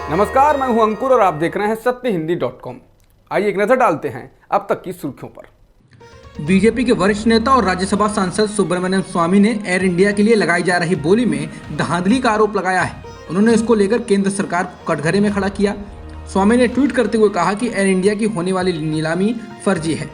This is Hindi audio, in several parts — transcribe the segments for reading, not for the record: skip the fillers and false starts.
नमस्कार, मैं हूं अंकुर और आप देख रहे हैं सत्यहिंदी.com। आइए एक नजर डालते हैं अब तक की सुर्खियों पर। बीजेपी के वरिष्ठ नेता और राज्यसभा सांसद सुब्रमण्यम स्वामी ने एयर इंडिया के लिए लगाई जा रही बोली में धांधली का आरोप लगाया है। उन्होंने इसको लेकर केंद्र सरकार को कटघरे में खड़ा किया। स्वामी ने ट्वीट करते हुए कहा कि एयर इंडिया की होने वाली नीलामी फर्जी है।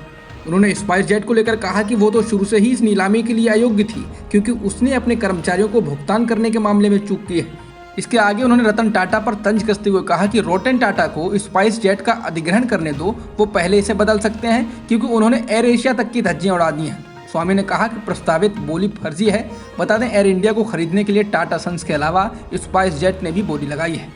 उन्होंने स्पाइस जेट को लेकर कहा कि वो तो शुरू से ही इस नीलामी के लिए अयोग्य थी, क्योंकि उसने अपने कर्मचारियों को भुगतान करने के मामले में चूक की है। इसके आगे उन्होंने रतन टाटा पर तंज कसते हुए कहा कि रतन टाटा को स्पाइस जेट का अधिग्रहण करने दो, वो पहले इसे बदल सकते हैं, क्योंकि उन्होंने एयर एशिया तक की धज्जियां उड़ा दी हैं। स्वामी ने कहा कि प्रस्तावित बोली फर्जी है। बता दें, एयर इंडिया को खरीदने के लिए टाटा सन्स के अलावा स्पाइस जेट ने भी बोली लगाई है।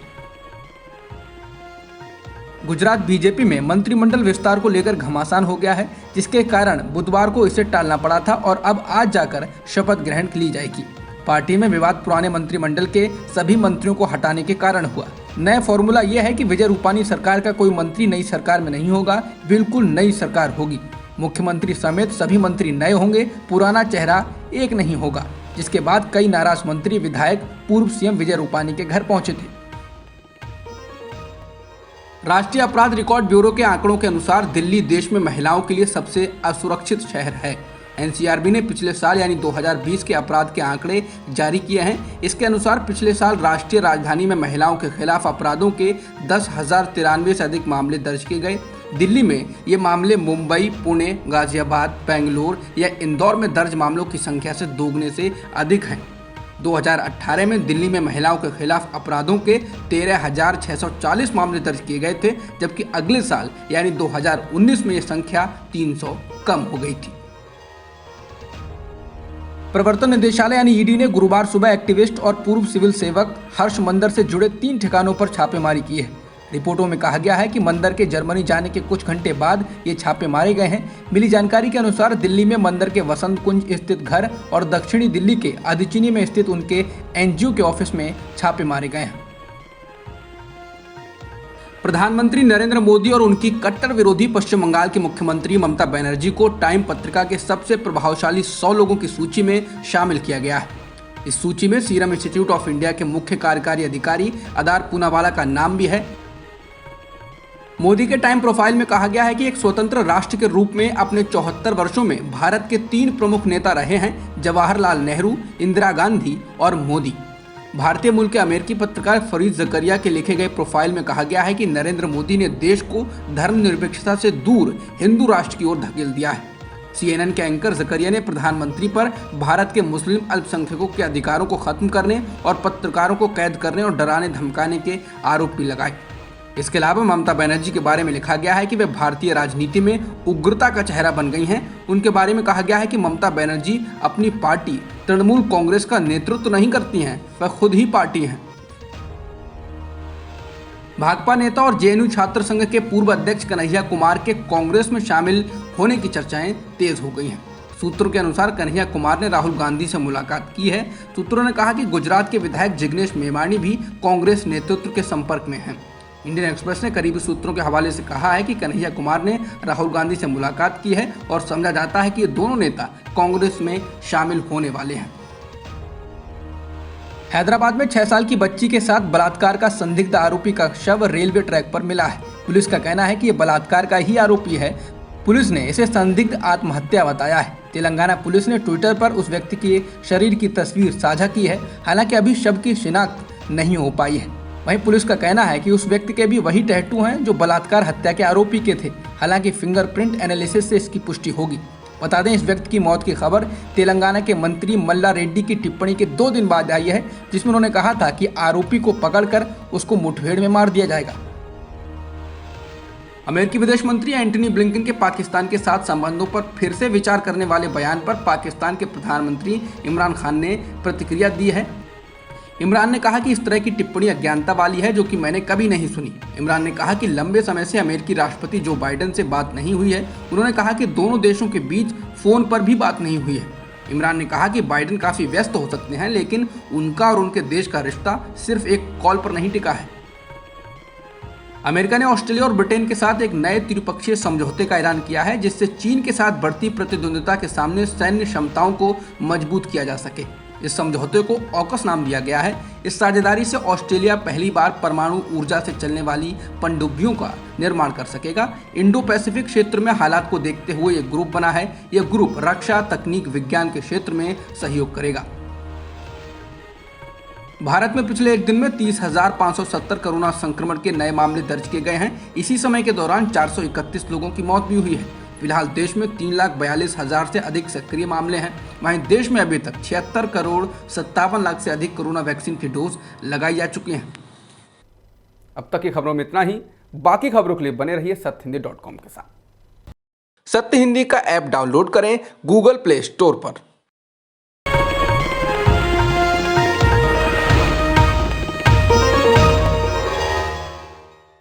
गुजरात बीजेपी में मंत्रिमंडल विस्तार को लेकर घमासान हो गया है, जिसके कारण बुधवार को इसे टालना पड़ा था और अब आज जाकर शपथ ग्रहण ली जाएगी। पार्टी में विवाद पुराने मंत्रिमंडल के सभी मंत्रियों को हटाने के कारण हुआ। नया फॉर्मूला यह है कि विजय रूपानी सरकार का कोई मंत्री नई सरकार में नहीं होगा, बिल्कुल नई सरकार होगी। मुख्यमंत्री समेत सभी मंत्री नए होंगे, पुराना चेहरा एक नहीं होगा। जिसके बाद कई नाराज मंत्री विधायक पूर्व सीएम विजय रूपानी के घर पहुंचे थे। राष्ट्रीय अपराध रिकॉर्ड ब्यूरो के आंकड़ों के अनुसार दिल्ली देश में महिलाओं के लिए सबसे असुरक्षित शहर है। एनसीआरबी ने पिछले साल यानी 2020 के अपराध के आंकड़े जारी किए हैं। इसके अनुसार पिछले साल राष्ट्रीय राजधानी में महिलाओं के खिलाफ अपराधों के 10,093 से अधिक मामले दर्ज किए गए। दिल्ली में ये मामले मुंबई, पुणे, गाजियाबाद, बेंगलोर या इंदौर में दर्ज मामलों की संख्या से दोगुने से अधिक हैं। 2018 में दिल्ली में महिलाओं के खिलाफ अपराधों के 13,640 मामले दर्ज किए गए थे, जबकि अगले साल यानी 2019 में ये संख्या 300 कम हो गई थी। प्रवर्तन निदेशालय यानी ईडी ने गुरुवार सुबह एक्टिविस्ट और पूर्व सिविल सेवक हर्ष मंदर से जुड़े 3 ठिकानों पर छापेमारी की है। रिपोर्टों में कहा गया है कि मंदर के जर्मनी जाने के कुछ घंटे बाद ये छापे मारे गए हैं। मिली जानकारी के अनुसार दिल्ली में मंदर के वसंत कुंज स्थित घर और दक्षिणी दिल्ली के अदिचिनी में स्थित उनके एनजीओ के ऑफिस में छापे मारे गए हैं। प्रधानमंत्री नरेंद्र मोदी और उनकी कट्टर विरोधी पश्चिम बंगाल की मुख्यमंत्री ममता बनर्जी को टाइम पत्रिका के सबसे प्रभावशाली 100 लोगों की सूची में शामिल किया गया है। इस सूची में सीरम इंस्टीट्यूट ऑफ इंडिया के मुख्य कार्यकारी अधिकारी अदार पूनावाला का नाम भी है। मोदी के टाइम प्रोफाइल में कहा गया है कि एक स्वतंत्र राष्ट्र के रूप में अपने 74 वर्षों में भारत के 3 प्रमुख नेता रहे हैं, जवाहरलाल नेहरू, इंदिरा गांधी और मोदी। भारतीय मूल के अमेरिकी पत्रकार फरीद जकरिया के लिखे गए प्रोफाइल में कहा गया है कि नरेंद्र मोदी ने देश को धर्मनिरपेक्षता से दूर हिंदू राष्ट्र की ओर धकेल दिया है। CNN के एंकर जकरिया ने प्रधानमंत्री पर भारत के मुस्लिम अल्पसंख्यकों के अधिकारों को खत्म करने और पत्रकारों को कैद करने और डराने धमकाने के आरोप भी लगाए। इसके अलावा ममता बनर्जी के बारे में लिखा गया है कि वे भारतीय राजनीति में उग्रता का चेहरा बन गई हैं। उनके बारे में कहा गया है कि ममता बनर्जी अपनी पार्टी तृणमूल कांग्रेस का नेतृत्व नहीं करती हैं, वह खुद ही पार्टी हैं। भाकपा नेता और जेएनयू छात्र संघ के पूर्व अध्यक्ष कन्हैया कुमार के कांग्रेस में शामिल होने की चर्चाएं तेज हो गई हैं। सूत्रों के अनुसार कन्हैया कुमार ने राहुल गांधी से मुलाकात की है। सूत्रों ने कहा कि गुजरात के विधायक जिग्नेश मेवाणी भी कांग्रेस नेतृत्व के संपर्क में हैं। इंडियन एक्सप्रेस ने करीबी सूत्रों के हवाले से कहा है कि कन्हैया कुमार ने राहुल गांधी से मुलाकात की है और समझा जाता है कि ये दोनों नेता कांग्रेस में शामिल होने वाले हैं। हैदराबाद में 6 साल की बच्ची के साथ बलात्कार का संदिग्ध आरोपी का शव रेलवे ट्रैक पर मिला है। पुलिस का कहना है कि ये बलात्कार का ही आरोपी है। पुलिस ने इसे संदिग्ध आत्महत्या बताया है। तेलंगाना पुलिस ने ट्विटर पर उस व्यक्ति के शरीर की तस्वीर साझा की है। हालांकि अभी शव की शिनाख्त नहीं हो पाई है। वहीं पुलिस का कहना है कि उस व्यक्ति के भी वही टैटू हैं जो बलात्कार हत्या के आरोपी के थे। हालांकि फिंगरप्रिंट एनालिसिस से इसकी पुष्टि होगी। बता दें, इस व्यक्ति की मौत की खबर तेलंगाना के मंत्री मल्ला रेड्डी की टिप्पणी के 2 दिन बाद आई है, जिसमें उन्होंने कहा था कि आरोपी को पकड़कर उसको मुठभेड़ में मार दिया जाएगा। अमेरिकी विदेश मंत्री एंटनी ब्लिंकन के पाकिस्तान के साथ संबंधों पर फिर से विचार करने वाले बयान पर पाकिस्तान के प्रधानमंत्री इमरान खान ने प्रतिक्रिया दी है। इमरान ने कहा कि इस तरह की टिप्पणी अज्ञानता वाली है, जो कि मैंने कभी नहीं सुनी। इमरान ने कहा कि लंबे समय से अमेरिकी राष्ट्रपति जो बाइडेन से बात नहीं हुई है। उन्होंने कहा कि दोनों देशों के बीच फोन पर भी बात नहीं हुई है। इमरान ने कहा कि बाइडेन काफी व्यस्त हो सकते हैं, लेकिन उनका और उनके देश का रिश्ता सिर्फ एक कॉल पर नहीं टिका है। अमेरिका ने ऑस्ट्रेलिया और ब्रिटेन के साथ एक नए त्रिपक्षीय समझौते का ऐलान किया है, जिससे चीन के साथ बढ़ती प्रतिद्वंद्विता के सामने सैन्य क्षमताओं को मजबूत किया जा सके। इस समझौते को ऑकस नाम दिया गया है। इस साझेदारी से ऑस्ट्रेलिया पहली बार परमाणु ऊर्जा से चलने वाली पनडुब्बियों का निर्माण कर सकेगा। इंडो पैसिफिक क्षेत्र में हालात को देखते हुए यह ग्रुप बना है। यह ग्रुप रक्षा, तकनीक, विज्ञान के क्षेत्र में सहयोग करेगा। भारत में पिछले एक दिन में 30,570 कोरोना संक्रमण के नए मामले दर्ज किए गए हैं। इसी समय के दौरान 431 लोगों की मौत भी हुई है। फिलहाल देश में 3,42,000 से अधिक सक्रिय मामले हैं। वहीं देश में अभी तक 76,57,00,000 से अधिक कोरोना वैक्सीन की डोज लगाई जा चुकी हैं। अब तक की खबरों में इतना ही। बाकी खबरों के लिए बने रहिए सत्यहिंदी.com के साथ। सत्य हिंदी का ऐप डाउनलोड करें गूगल प्ले स्टोर पर।